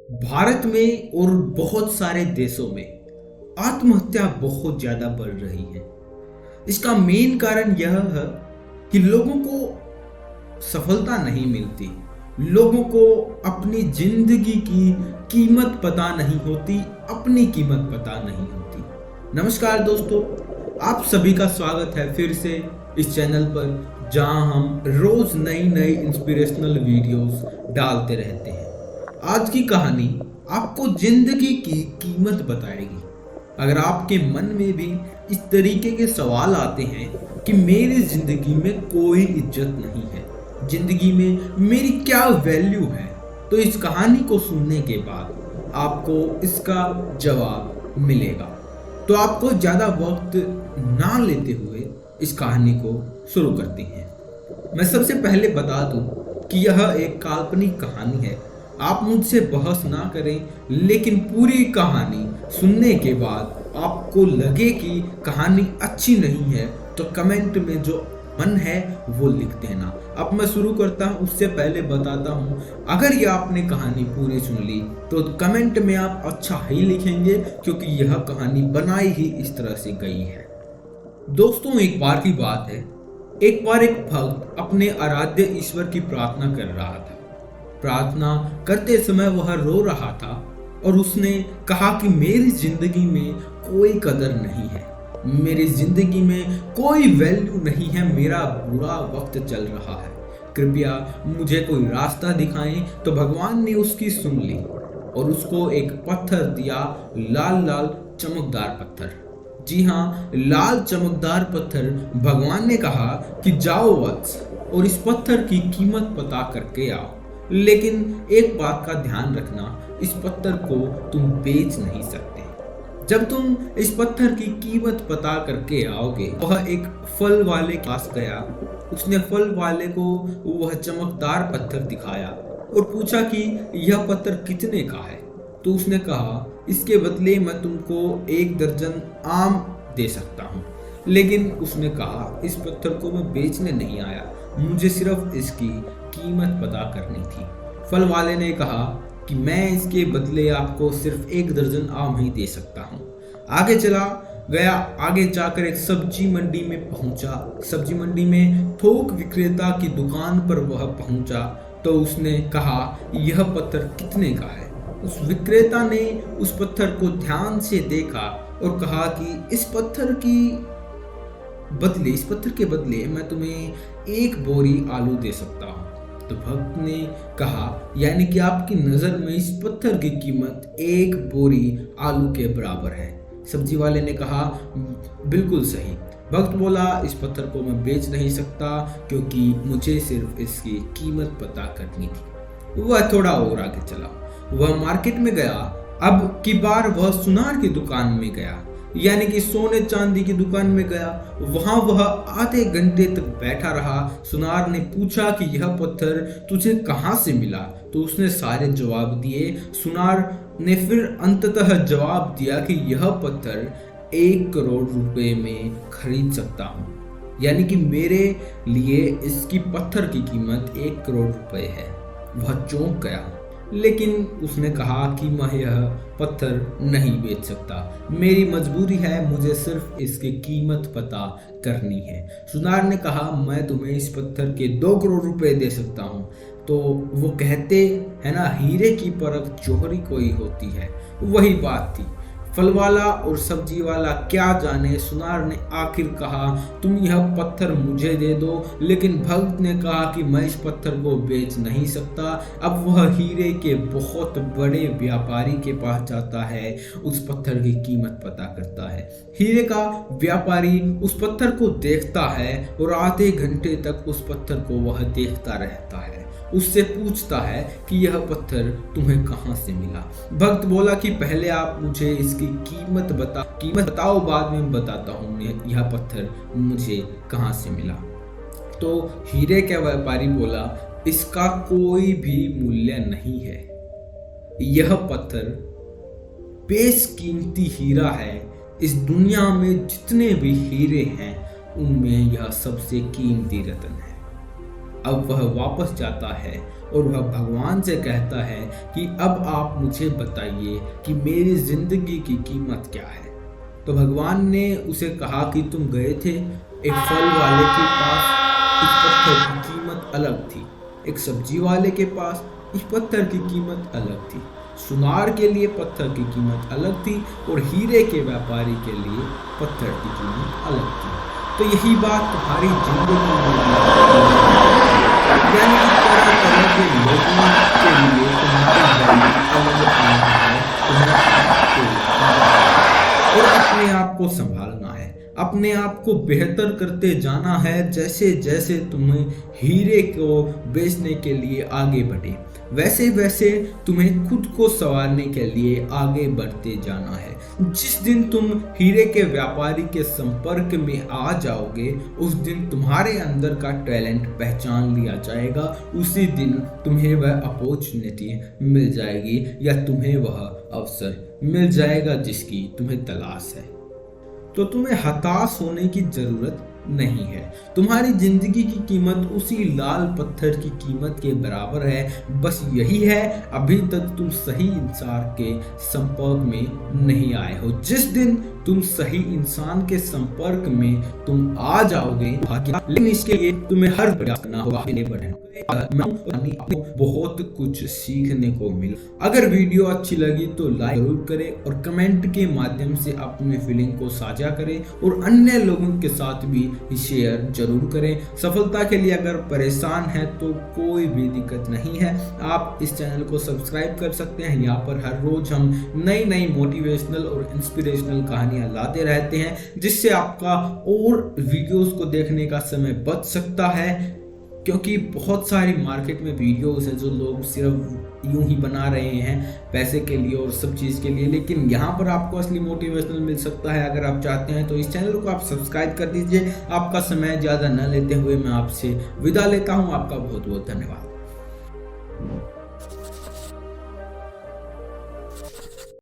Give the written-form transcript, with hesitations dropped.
भारत में और बहुत सारे देशों में आत्महत्या बहुत ज्यादा बढ़ रही है। इसका मेन कारण यह है कि लोगों को सफलता नहीं मिलती, लोगों को अपनी जिंदगी की कीमत पता नहीं होती, अपनी कीमत पता नहीं होती। नमस्कार दोस्तों, आप सभी का स्वागत है फिर से इस चैनल पर, जहां हम रोज नई नई इंस्पिरेशनल वीडियोस डालते रहते हैं। आज की कहानी आपको जिंदगी की कीमत बताएगी। अगर आपके मन में भी इस तरीके के सवाल आते हैं कि मेरी जिंदगी में कोई इज्जत नहीं है, जिंदगी में मेरी क्या वैल्यू है, तो इस कहानी को सुनने के बाद आपको इसका जवाब मिलेगा। तो आपको ज्यादा वक्त ना लेते हुए इस कहानी को शुरू करते हैं। मैं सबसे पहले बता दूं कि यह एक काल्पनिक कहानी है। आप मुझसे बहस ना करें, लेकिन पूरी कहानी सुनने के बाद आपको लगे कि कहानी अच्छी नहीं है तो कमेंट में जो मन है वो लिख देना। अब मैं शुरू करता हूँ, उससे पहले बताता हूँ, अगर ये आपने कहानी पूरी सुन ली तो कमेंट में आप अच्छा ही लिखेंगे, क्योंकि यह कहानी बनाई ही इस तरह से गई है। दोस्तों, एक बार की बात है, एक बार एक भक्त अपने आराध्य ईश्वर की प्रार्थना कर रहा था। प्रार्थना करते समय वह रो रहा था और उसने कहा कि मेरी जिंदगी में कोई कदर नहीं है, मेरी जिंदगी में कोई वैल्यू नहीं है, मेरा बुरा वक्त चल रहा है, कृपया मुझे कोई रास्ता दिखाएं। तो भगवान ने उसकी सुन ली और उसको एक पत्थर दिया, लाल लाल चमकदार पत्थर। जी हाँ, लाल चमकदार पत्थर। भगवान ने कहा कि जाओ वत्स और इस पत्थर की कीमत पता करके आओ, लेकिन एक बात का ध्यान रखना, इस पत्थर को तुम बेच नहीं सकते। जब तुम इस पत्थर की कीमत पता करके आओगे। वह एक फल वाले के पास गया, उसने फल वाले को वह चमकदार पत्थर दिखाया और पूछा कि यह पत्थर कितने का है। तो उसने कहा, इसके बदले मैं तुमको 1 दर्जन आम दे सकता हूँ। लेकिन उसने कहा, इस पत्थर को मैं बेचने नहीं आया, मुझे सिर्फ इसकी कीमत पता करनी थी। फल वाले ने कहा कि मैं इसके बदले आपको सिर्फ 1 दर्जन आम ही दे सकता हूँ। आगे चला गया, आगे जाकर एक सब्जी मंडी में पहुंचा। सब्जी मंडी में थोक विक्रेता की दुकान पर वह पहुंचा तो उसने कहा, यह पत्थर कितने का है। उस विक्रेता ने उस पत्थर को ध्यान से देखा और कहा कि इस पत्थर के बदले मैं तुम्हें 1 बोरी आलू दे सकता हूँ। तो भक्त ने कहा, यानी कि आपकी नजर में इस पत्थर की कीमत 1 बोरी आलू के बराबर है। सब्जी वाले ने कहा, बिल्कुल सही। भक्त बोला, इस पत्थर को मैं बेच नहीं सकता, क्योंकि मुझे सिर्फ इसकी कीमत पता करनी थी। वह थोड़ा और आगे चला, वह मार्केट में गया। अब की बार वह सुनार की दुकान में गया, यानी कि सोने चांदी की दुकान में गया। वहां वह आधे घंटे तक बैठा रहा। सुनार ने पूछा कि यह पत्थर तुझे कहां से मिला। तो उसने सारे जवाब दिए। सुनार ने फिर अंततः जवाब दिया कि यह पत्थर 1 करोड़ रुपए में खरीद सकता हूं, यानी कि मेरे लिए इसकी पत्थर की कीमत 1 करोड़ रुपए है। वह चौंक गया, लेकिन उसने कहा कि मैं यह पत्थर नहीं बेच सकता, मेरी मजबूरी है, मुझे सिर्फ इसकी कीमत पता करनी है। सुनार ने कहा, मैं तुम्हें इस पत्थर के 2 करोड़ रुपए दे सकता हूँ। तो वो कहते है ना, हीरे की परख जौहरी कोई होती है, वही बात थी। फल वाला और सब्जी वाला क्या जाने, सुनार ने आखिर कहा, तुम यह पत्थर मुझे दे दो। लेकिन भक्त ने कहा कि मैं इस पत्थर को बेच नहीं सकता। अब वह हीरे के बहुत बड़े व्यापारी के पास जाता है, उस पत्थर की कीमत पता करता है। हीरे का व्यापारी उस पत्थर को देखता है और आधे घंटे तक उस पत्थर को वह देखता रहता है। उससे पूछता है कि यह पत्थर तुम्हें कहां से मिला। भक्त बोला कि पहले आप मुझे इसकी कीमत बताओ, बाद में बताता हूँ यह पत्थर मुझे कहां से मिला। तो हीरे का व्यापारी बोला, इसका कोई भी मूल्य नहीं है, यह पत्थर बेशकीमती हीरा है। इस दुनिया में जितने भी हीरे हैं उनमें यह सबसे कीमती रत्न है। अब वह वापस जाता है और वह भगवान से कहता है कि अब आप मुझे बताइए कि मेरी जिंदगी की कीमत क्या है। तो भगवान ने उसे कहा कि तुम गए थे एक फल वाले के पास, इस पत्थर की कीमत अलग थी। एक सब्जी वाले के पास, इस पत्थर की कीमत अलग थी। सुनार के लिए पत्थर की कीमत अलग थी और हीरे के व्यापारी के लिए पत्थर की कीमत अलग थी। तो यही बात तुम्हारी जिंदगी में यानी कि तरह तरह के लोगों के लिए तुम्हारी वैल्यू अलग है, और अपने आप को संभालना है, अपने आप को बेहतर करते जाना है। जैसे जैसे तुम्हें हीरे को बेचने के लिए आगे बढ़े, वैसे वैसे तुम्हें खुद को संवारने के लिए आगे बढ़ते जाना है। जिस दिन तुम हीरे के व्यापारी के संपर्क में आ जाओगे, उस दिन तुम्हारे अंदर का टैलेंट पहचान लिया जाएगा। उसी दिन तुम्हें वह अपॉर्चुनिटी मिल जाएगी या तुम्हें वह अवसर मिल जाएगा जिसकी तुम्हें तलाश है। तो तुम्हें हताश होने की जरूरत नहीं है। तुम्हारी जिंदगी की कीमत उसी लाल पत्थर की कीमत के बराबर है। बस यही है, अभी तक तुम सही इंसान के संपर्क में नहीं आए हो। जिस दिन तुम सही इंसान के संपर्क में तुम आ जाओगे, लेकिन इसके लिए तुम्हें हर प्रयास करना होगा, आगे बढ़ना। आपको बहुत कुछ सीखने को मिला। अगर वीडियो अच्छी लगी तो लाइक जरूर करें और कमेंट के माध्यम से अपने फीलिंग को साझा करें और अन्य लोगों के साथ भी शेयर जरूर करें। सफलता के लिए अगर परेशान है तो कोई भी दिक्कत नहीं है, आप इस चैनल को सब्सक्राइब कर सकते हैं। यहाँ पर हर रोज हम नई नई मोटिवेशनल और इंस्पिरेशनल कहानियां लाते रहते हैं, जिससे आपका और वीडियोस को देखने का समय बच सकता है। क्योंकि बहुत सारी मार्केट में वीडियोस है जो लोग सिर्फ यूं ही बना रहे हैं पैसे के लिए और सब चीज़ के लिए, लेकिन यहाँ पर आपको असली मोटिवेशनल मिल सकता है। अगर आप चाहते हैं तो इस चैनल को आप सब्सक्राइब कर दीजिए। आपका समय ज़्यादा न लेते हुए मैं आपसे विदा लेता हूँ। आपका बहुत बहुत धन्यवाद।